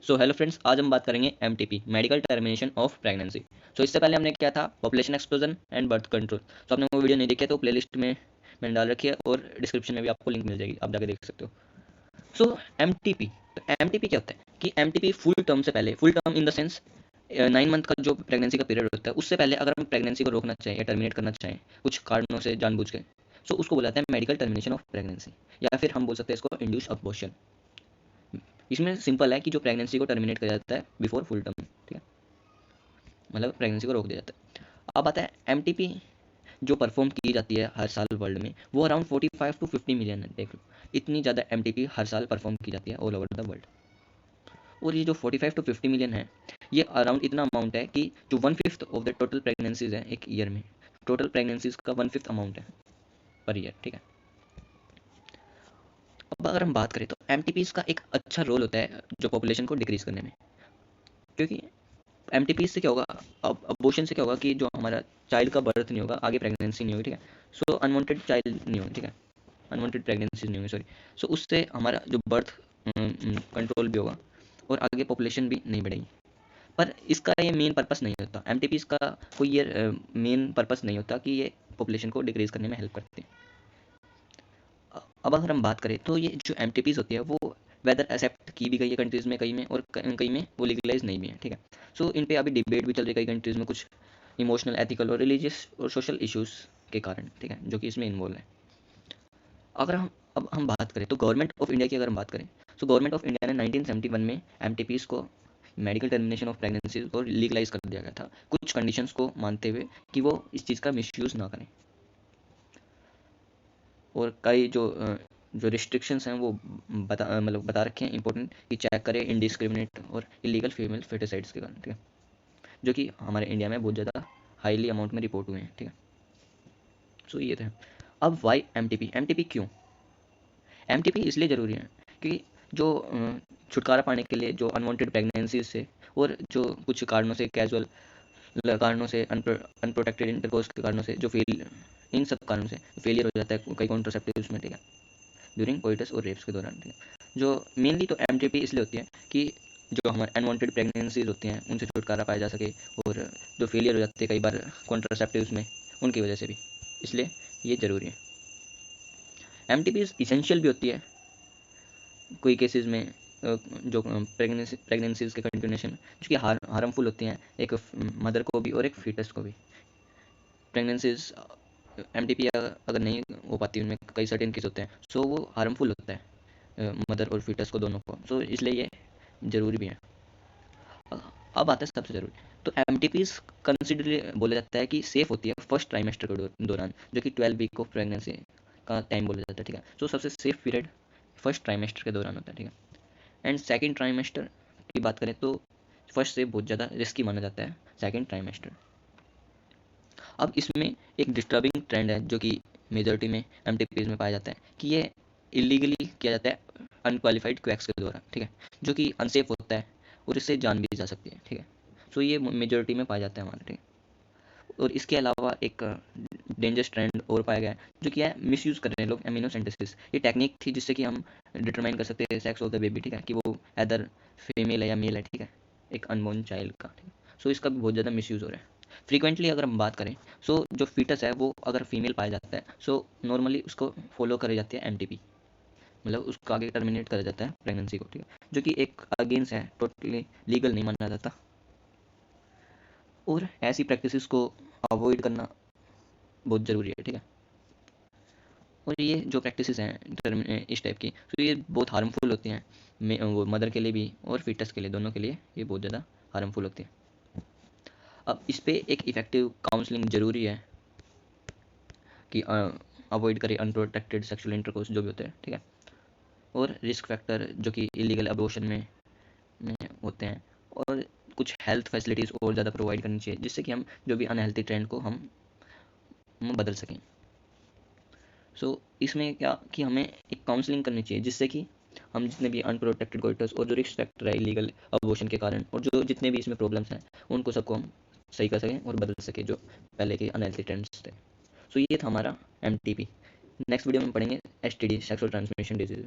So hello friends, आज हम बात करेंगे MTP, medical termination of pregnancy. So इससे पहले हमने किया था population explosion and birth control. तो आपने वो वीडियो नहीं देखी है तो प्लेलिस्ट में मैंने डाल रखी है और डिस्क्रिप्शन में भी आपको लिंक मिल जाएगी, आप जाके देख सकते हो। सो एमटीपी, तो एमटीपी क्या होता है कि एमटीपी फुल टर्म से पहले, full term in the sense 9 month का जो प्रेगनेंसी का पीरियड होता है उससे पहले अगर हम प्रेगनेंसी को रोकना चाहें या टर्मिनेट करना चाहें कुछ कारणों से जानबूझ के, सो उसको बुलाते हैं मेडिकल टर्मिनेशन ऑफ प्रेगनेंसी, या फिर हम बोल सकते हैं इसको इंड्यूस अबॉर्शन। इसमें सिंपल है कि जो प्रेगनेंसी को टर्मिनेट किया जाता है बिफोर फुल टर्म, ठीक है, मतलब प्रेगनेंसी को रोक दिया जाता है। अब आता है एमटीपी जो परफॉर्म की जाती है हर साल वर्ल्ड में, वो अराउंड 45 to 50 मिलियन है। देख लो, इतनी ज़्यादा एमटीपी हर साल परफॉर्म की जाती है ऑल ओवर द वर्ल्ड। और ये जो 45 to 50 मिलियन है, ये अराउंड इतना अमाउंट है कि जो 1/5 ऑफ द टोटल प्रेगनेंसीज है एक ईयर में, टोटल प्रेगनेंसीज का 1/5 अमाउंट है पर ईयर, ठीक है। अब अगर हम बात करें तो एमटीपीज का एक अच्छा रोल होता है जो पॉपुलेशन को डिक्रीज करने में, क्योंकि एमटीपी से क्या होगा, अब अबॉर्शन से क्या होगा कि जो हमारा चाइल्ड का बर्थ नहीं होगा, आगे प्रेगनेंसी नहीं होगी, ठीक है। सो अनवांटेड चाइल्ड नहीं होगी, ठीक है, अनवांटेड प्रेगनेंसी नहीं होगी, सॉरी। सो उससे हमारा जो बर्थ कंट्रोल भी होगा और आगे पॉपुलेशन भी नहीं बढ़ेगी। पर इसका ये मेन पर्पस नहीं होता, एमटीपीज का कोई ये मेन पर्पस नहीं होता कि ये पॉपुलेशन को डिक्रीज करने में हेल्प करते हैं। अब अगर हम बात करें तो ये जो एमटीपीज होती है वो वेदर एक्सेप्ट की भी गई है कंट्रीज़ में, कई में, और कई में वो लीगलाइज नहीं भी है, ठीक है। सो इन पे अभी डिबेट भी चल रही है कई कंट्रीज़ में, कुछ इमोशनल, एथिकल और रिलीजियस और सोशल इश्यूज़ के कारण, ठीक है, जो कि इसमें इन्वॉल्व है। अगर हम बात करें तो गवर्नमेंट ऑफ इंडिया की अगर हम बात करें, तो गवर्नमेंट ऑफ इंडिया ने 1971 में एमटीपीज को, मेडिकल टर्मिनेशन ऑफ प्रेगनेंसी को लीगलाइज कर दिया गया था, कुछ कंडीशंस को मानते हुए कि वो इस चीज़ का मिसयूज़ ना करें। और कई जो रिस्ट्रिक्शंस हैं वो बता रखे हैं इंपॉर्टेंट, कि चेक करें इनडिस्क्रिमिनेट और इलीगल फीमेल फेटिसाइड्स के कारण, ठीक है, जो कि हमारे इंडिया में बहुत ज़्यादा हाईली अमाउंट में रिपोर्ट हुए हैं, ठीक है। सो ये था। अब वाई एमटीपी, एमटीपी क्यों, एमटीपी इसलिए ज़रूरी है कि जो छुटकारा पाने के लिए, जो अनवांटेड प्रेगनेंसी से और जो कुछ कारणों से, कैजुअल कारणों से, अनप्रोटेक्टेड इंटरकोर्स के कारणों से, जो फेल, इन सब कारणों से फेलियर हो जाता है कई कॉन्ट्रासेप्टिव्स में, ठीक है, ड्यूरिंग कोइटस और रेप्स के दौरान, ठीक है। जो मेनली तो एमटीपी इसलिए होती है कि जो हमारे अनवांटेड प्रेगनेंसीज होती हैं उनसे छुटकारा पाया जा सके, और जो फेलियर हो जाते हैं कई बार कॉन्ट्रासेप्टिव्स में, उनकी वजह से भी, इसलिए ये ज़रूरी है। एमटीपी इसेंशियल भी होती है कोई केसेस में, जो प्रेगनेंसीज के कंटिन्यूशन जो कि हार्मफुल होती हैं, एक मदर को भी और एक फीटस को भी। प्रेगनेंसीज एमटीपी अगर नहीं हो पाती, उनमें कई सर्टेन केस होते हैं, सो वो हार्मफुल होता है मदर और फीटस को, दोनों को, सो इसलिए ये ज़रूरी भी है। अब आता है सबसे ज़रूरी, तो एम टी पीज कंसिडर बोला जाता है कि सेफ़ होती है फर्स्ट ट्राइमेस्टर के दौरान, जो कि 12 वीक ऑफ प्रेगनेंसी का टाइम बोला जाता है, ठीक है। सो सबसे सेफ पीरियड फर्स्ट ट्राइमेस्टर के दौरान होता है, ठीक है। एंड सेकेंड ट्राइमेस्टर की बात करें तो फर्स्ट से बहुत ज़्यादा रिस्की माना जाता है सेकेंड ट्राइमेस्टर। अब इसमें एक डिस्टर्बिंग ट्रेंड है जो कि मेजॉरिटी में एम में पाया जाता है, कि ये इलीगली किया जाता है अनक्वालिफाइड क्वैक्स के द्वारा, ठीक है, जो कि अनसेफ होता है और इससे जान भी जा सकती है, ठीक है। सो ये मेजॉरिटी में पाया जाता है हमारे, ठीक है। और इसके अलावा एक डेंजरस ट्रेंड और पाया गया है जो कि है मिसयूज़ कर रहे हैं लोग एमिनो सिंथेसिस। ये टेक्निक थी जिससे कि हम डिटरमाइन कर सकते हैं सेक्स ऑफ द बेबी, ठीक है, कि वो एदर फीमेल है या मेल है, ठीक है, एक अनबोर्न चाइल्ड का, ठीक है। सो इसका भी बहुत ज़्यादा मिसयूज़ हो रहा है। फ्रीक्वेंटली अगर हम बात करें, सो जो फीटस है वो अगर फीमेल पाया जाता है, सो नॉर्मली उसको फॉलो करी जाती है एमटीपी, मतलब उसको आगे टर्मिनेट करा जाता है प्रेगनेंसी को, ठीक है, जो कि एक अगेंस्ट है, टोटली लीगल नहीं माना जाता। और ऐसी प्रैक्टिसेस को अवॉइड करना बहुत ज़रूरी है, ठीक है। और ये जो प्रैक्टिसेस हैं इस टाइप की, तो ये बहुत हार्मफुल होती हैं, वो मदर के लिए भी और फीटस के लिए, दोनों के लिए ये बहुत ज़्यादा हार्मफुल होती है। अब इस पर एक इफ़ेक्टिव काउंसलिंग ज़रूरी है कि अवॉइड करें अनप्रोटेक्टेड सेक्सुअल इंटरकोर्स जो भी होते हैं, ठीक है। और रिस्क फैक्टर जो कि इलीगल अबॉर्शन में होते हैं, और कुछ हेल्थ फैसिलिटीज़ और ज़्यादा प्रोवाइड करनी चाहिए जिससे कि हम जो भी अनहेल्थी ट्रेंड को हम बदल सकें। सो इसमें क्या कि हमें एक काउंसलिंग करनी चाहिए जिससे कि हम जितने भी अनप्रोटेक्टेड कोइटस और जो रिस्क फैक्टर है इलीगल अबॉर्शन के कारण, और जो जितने भी इसमें प्रॉब्लम्स हैं, उनको सबको हम सही कर सकें और बदल सकें जो पहले के अनहेल्थी ट्रेंड्स थे। सो ये था हमारा एम। नेक्स्ट वीडियो में पढ़ेंगे STD, सेक्सुअल ट्रांसमिशन डिजीज।